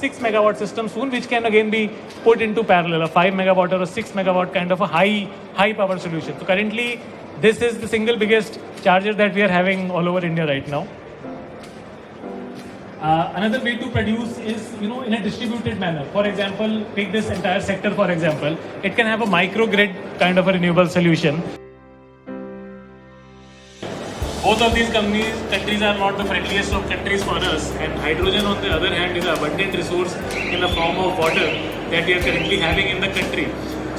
6 megawatt system soon, which can again be put into parallel, a 5 megawatt or a 6 megawatt kind of a high power solution. So currently, this is the single biggest charger that we are having all over India right now. Another way to produce is, in a distributed manner. For example, take this entire sector, for example, it can have a microgrid kind of a renewable solution. Both of these countries are not the friendliest of countries for us, and hydrogen on the other hand is an abundant resource in the form of water that we are currently having in the country.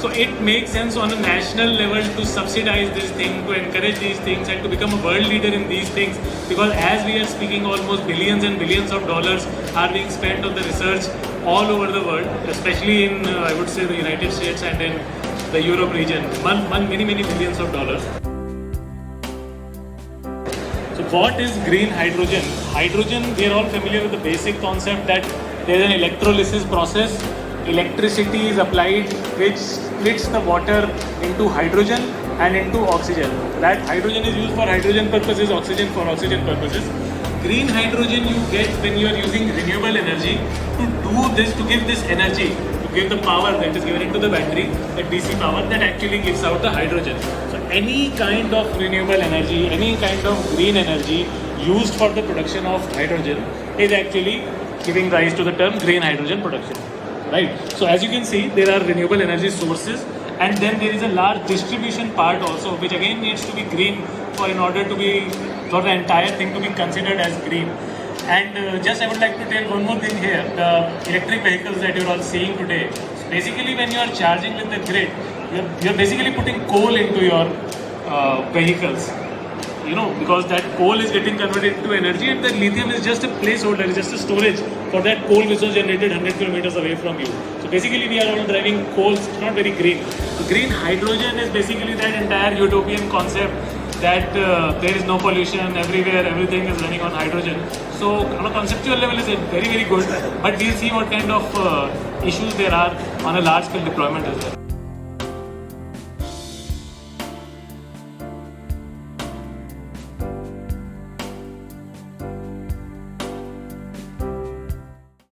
So it makes sense on a national level to subsidize this thing, to encourage these things and to become a world leader in these things, because as we are speaking, almost billions and billions of dollars are being spent on the research all over the world, especially in, I would say, the United States and in the Europe region, many billions of dollars. So what is green hydrogen? Hydrogen, we are all familiar with the basic concept that there is an electrolysis process. Electricity is applied which splits the water into hydrogen and into oxygen. That hydrogen is used for hydrogen purposes, oxygen for oxygen purposes. Green hydrogen you get when you are using renewable energy to do this, to give this energy, to give the power that is given into the battery, that DC power that actually gives out the hydrogen. So any kind of renewable energy, any kind of green energy used for the production of hydrogen is actually giving rise to the term green hydrogen production. Right. So as you can see, there are renewable energy sources, and then there is a large distribution part also, which again needs to be green for the entire thing to be considered as green. And just I would like to tell one more thing here: the electric vehicles that you're all seeing today. So basically, when you are charging with the grid, you're basically putting coal into your vehicles. Because that coal is getting converted into energy, and the lithium is just a placeholder, it's just a storage for that coal which was generated 100 kilometers away from you. So basically we are all driving coals, it's not very green. So green hydrogen is basically that entire utopian concept that there is no pollution everywhere, everything is running on hydrogen. So on a conceptual level is very good, but we'll see what kind of issues there are on a large scale deployment as well.